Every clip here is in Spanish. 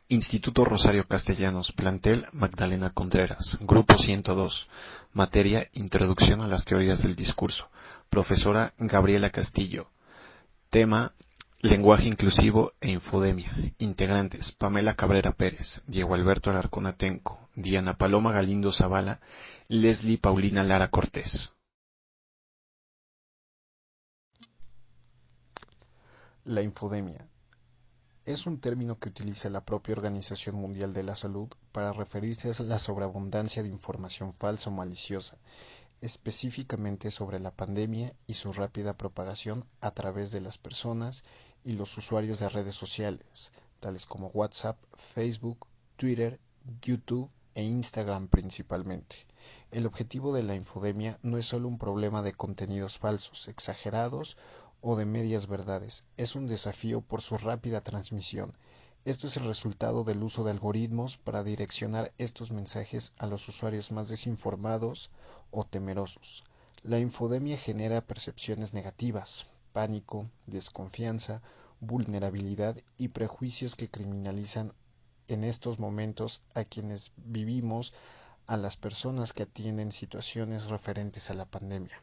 Instituto Rosario Castellanos, plantel Magdalena Contreras, Grupo 102, materia Introducción a las teorías del discurso, profesora Gabriela Castillo, tema Lenguaje inclusivo e infodemia, integrantes Pamela Cabrera Pérez, Diego Alberto Alarcón Atenco, Diana Paloma Galindo Zavala, Leslie Paulina Lara Cortés. La infodemia es un término que utiliza la propia Organización Mundial de la Salud para referirse a la sobreabundancia de información falsa o maliciosa, específicamente sobre la pandemia y su rápida propagación a través de las personas y los usuarios de redes sociales, tales como WhatsApp, Facebook, Twitter, YouTube e Instagram principalmente. El objetivo de la infodemia no es solo un problema de contenidos falsos, exagerados o de medias verdades, es un desafío por su rápida transmisión. Esto es el resultado del uso de algoritmos para direccionar estos mensajes a los usuarios más desinformados o temerosos. La infodemia genera percepciones negativas, pánico, desconfianza, vulnerabilidad y prejuicios que criminalizan en estos momentos a quienes vivimos, a las personas que atienden situaciones referentes a la pandemia.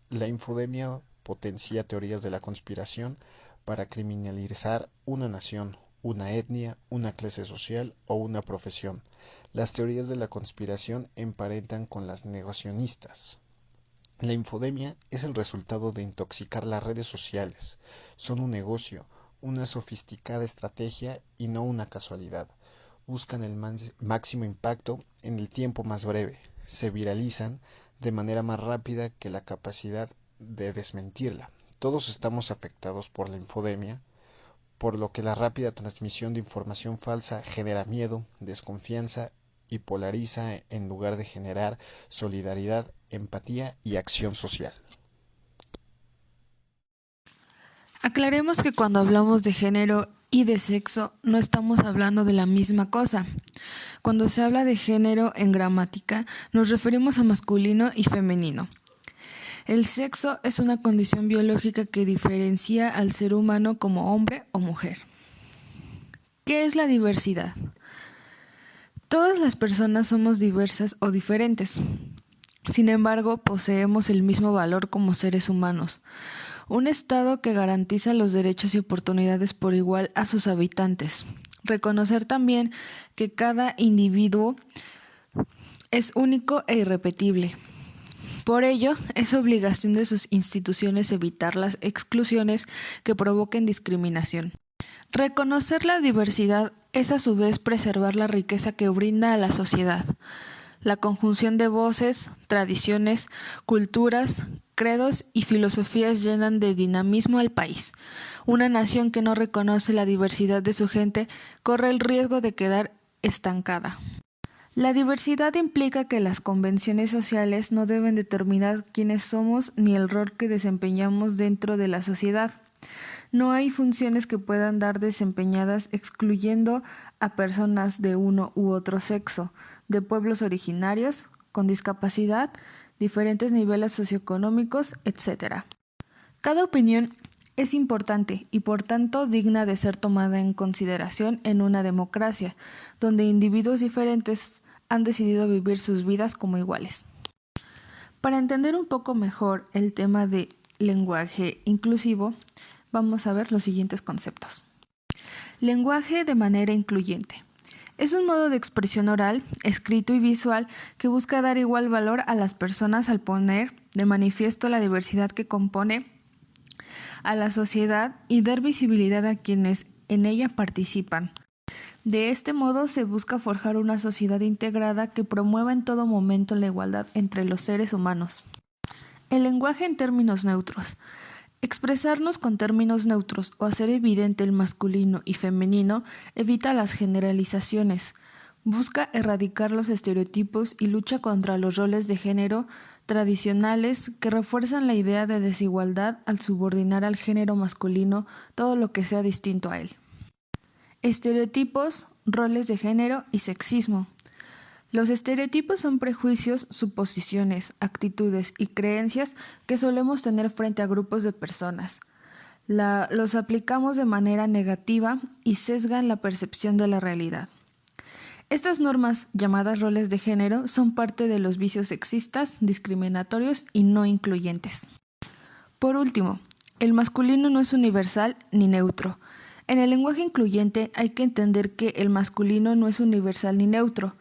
La infodemia potencia teorías de la conspiración para criminalizar una nación, una etnia, una clase social o una profesión. Las teorías de la conspiración emparentan con las negacionistas. La infodemia es el resultado de intoxicar las redes sociales. Son un negocio, una sofisticada estrategia y no una casualidad. Buscan el máximo impacto en el tiempo más breve. Se viralizan de manera más rápida que la capacidad de desmentirla. Todos estamos afectados por la infodemia, por lo que la rápida transmisión de información falsa genera miedo, desconfianza y polariza en lugar de generar solidaridad, empatía y acción social. Aclaremos que cuando hablamos de género y de sexo no estamos hablando de la misma cosa. Cuando se habla de género en gramática nos referimos a masculino y femenino. El sexo es una condición biológica que diferencia al ser humano como hombre o mujer. ¿Qué es la diversidad? Todas las personas somos diversas o diferentes. Sin embargo, poseemos el mismo valor como seres humanos. Un Estado que garantiza los derechos y oportunidades por igual a sus habitantes. Reconocer también que cada individuo es único e irrepetible. Por ello, es obligación de sus instituciones evitar las exclusiones que provoquen discriminación. Reconocer la diversidad es a su vez preservar la riqueza que brinda a la sociedad. La conjunción de voces, tradiciones, culturas, credos y filosofías llenan de dinamismo al país. Una nación que no reconoce la diversidad de su gente corre el riesgo de quedar estancada. La diversidad implica que las convenciones sociales no deben determinar quiénes somos ni el rol que desempeñamos dentro de la sociedad. No hay funciones que puedan dar desempeñadas excluyendo a personas de uno u otro sexo, de pueblos originarios, con discapacidad, diferentes niveles socioeconómicos, etc. Cada opinión es importante y por tanto digna de ser tomada en consideración en una democracia, donde individuos diferentes han decidido vivir sus vidas como iguales. Para entender un poco mejor el tema de lenguaje inclusivo, vamos a ver los siguientes conceptos. Lenguaje de manera incluyente. Es un modo de expresión oral, escrito y visual que busca dar igual valor a las personas al poner de manifiesto la diversidad que compone a la sociedad y dar visibilidad a quienes en ella participan. De este modo se busca forjar una sociedad integrada que promueva en todo momento la igualdad entre los seres humanos. El lenguaje en términos neutros. Expresarnos con términos neutros o hacer evidente el masculino y femenino evita las generalizaciones, busca erradicar los estereotipos y lucha contra los roles de género tradicionales que refuerzan la idea de desigualdad al subordinar al género masculino todo lo que sea distinto a él. Estereotipos, roles de género y sexismo. Los estereotipos son prejuicios, suposiciones, actitudes y creencias que solemos tener frente a grupos de personas. Los aplicamos de manera negativa y sesgan la percepción de la realidad. Estas normas, llamadas roles de género, son parte de los vicios sexistas, discriminatorios y no incluyentes. Por último, el masculino no es universal ni neutro. En el lenguaje incluyente hay que entender que el masculino no es universal ni neutro.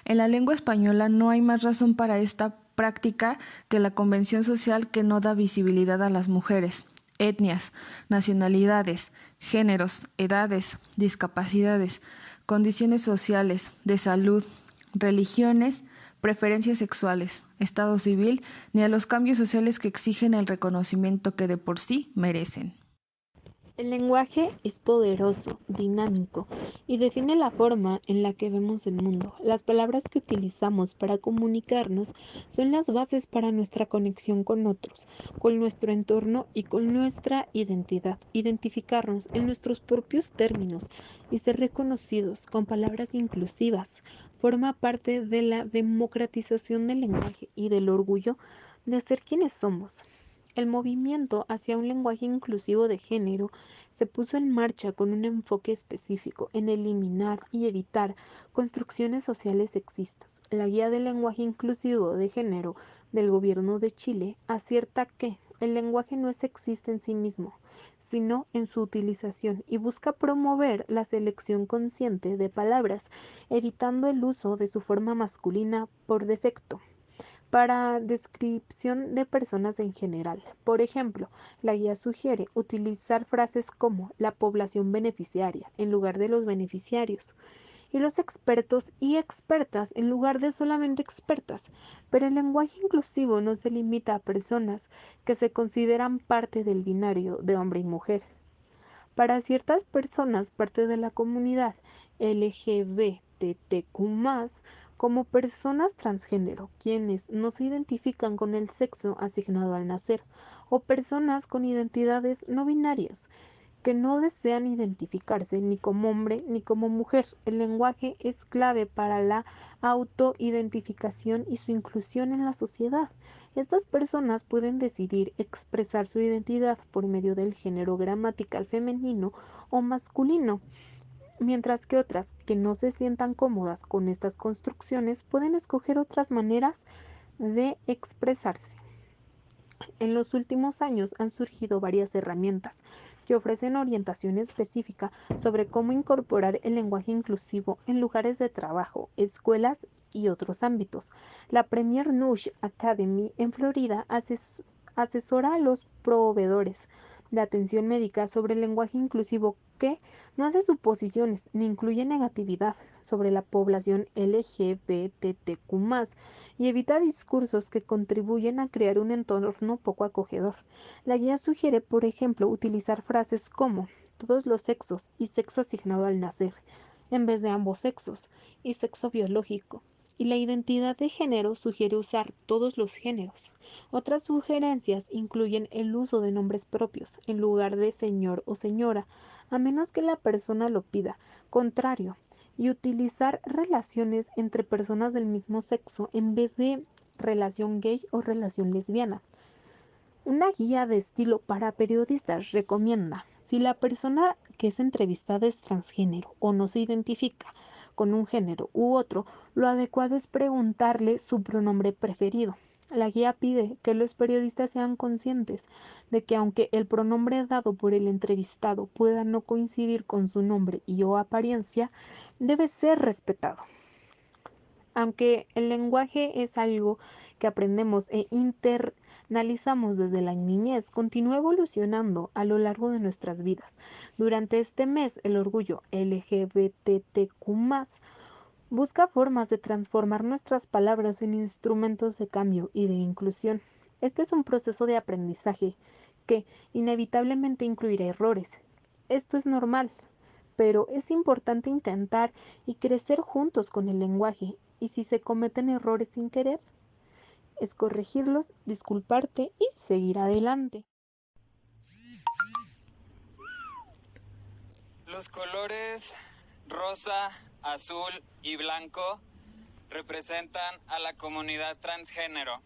En la lengua española no hay más razón para esta práctica que la convención social que no da visibilidad a las mujeres, etnias, nacionalidades, géneros, edades, discapacidades, condiciones sociales, de salud, religiones, preferencias sexuales, estado civil, ni a los cambios sociales que exigen el reconocimiento que de por sí merecen. El lenguaje es poderoso, dinámico y define la forma en la que vemos el mundo. Las palabras que utilizamos para comunicarnos son las bases para nuestra conexión con otros, con nuestro entorno y con nuestra identidad. Identificarnos en nuestros propios términos y ser reconocidos con palabras inclusivas forma parte de la democratización del lenguaje y del orgullo de ser quienes somos. El movimiento hacia un lenguaje inclusivo de género se puso en marcha con un enfoque específico en eliminar y evitar construcciones sociales sexistas. La Guía del Lenguaje Inclusivo de Género del Gobierno de Chile acierta que el lenguaje no es sexista en sí mismo, sino en su utilización y busca promover la selección consciente de palabras, evitando el uso de su forma masculina por defecto para descripción de personas en general. Por ejemplo, la guía sugiere utilizar frases como la población beneficiaria en lugar de los beneficiarios y los expertos y expertas en lugar de solamente expertas. Pero el lenguaje inclusivo no se limita a personas que se consideran parte del binario de hombre y mujer. Para ciertas personas, parte de la comunidad LGBTQ+, como personas transgénero, quienes no se identifican con el sexo asignado al nacer, o personas con identidades no binarias, que no desean identificarse ni como hombre ni como mujer. El lenguaje es clave para la autoidentificación y su inclusión en la sociedad. Estas personas pueden decidir expresar su identidad por medio del género gramatical femenino o masculino, mientras que otras que no se sientan cómodas con estas construcciones pueden escoger otras maneras de expresarse. En los últimos años han surgido varias herramientas que ofrecen orientación específica sobre cómo incorporar el lenguaje inclusivo en lugares de trabajo, escuelas y otros ámbitos. La Premier Nush Academy en Florida asesora a los proveedores de atención médica sobre el lenguaje inclusivo que no hace suposiciones ni incluye negatividad sobre la población LGBTQ+, y evita discursos que contribuyen a crear un entorno poco acogedor. La guía sugiere, por ejemplo, utilizar frases como todos los sexos y sexo asignado al nacer, en vez de ambos sexos y sexo biológico. Y la identidad de género sugiere usar todos los géneros. Otras sugerencias incluyen el uso de nombres propios en lugar de señor o señora, a menos que la persona lo pida, contrario, y utilizar relaciones entre personas del mismo sexo en vez de relación gay o relación lesbiana. Una guía de estilo para periodistas recomienda: si la persona que es entrevistada es transgénero o no se identifica con un género u otro, lo adecuado es preguntarle su pronombre preferido. La guía pide que los periodistas sean conscientes de que aunque el pronombre dado por el entrevistado pueda no coincidir con su nombre y o apariencia, debe ser respetado. Aunque el lenguaje es algo que aprendemos e internalizamos desde la niñez, continúa evolucionando a lo largo de nuestras vidas. Durante este mes, el orgullo LGBTQ+, busca formas de transformar nuestras palabras en instrumentos de cambio y de inclusión. Este es un proceso de aprendizaje que inevitablemente incluirá errores. Esto es normal, pero es importante intentar y crecer juntos con el lenguaje. Y si se cometen errores sin querer, es corregirlos, disculparte y seguir adelante. Los colores rosa, azul y blanco representan a la comunidad transgénero.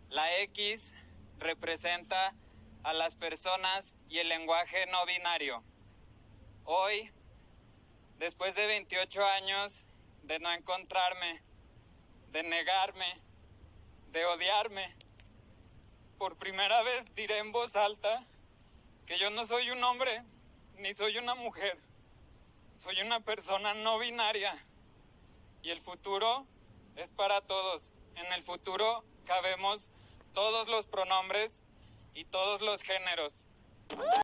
La X representa a las personas y el lenguaje no binario. Hoy, después de 28 años de no encontrarme, de negarme, de odiarme, por primera vez diré en voz alta que yo no soy un hombre ni soy una mujer. Soy una persona no binaria y el futuro es para todos. En el futuro cabemos todos los pronombres y todos los géneros.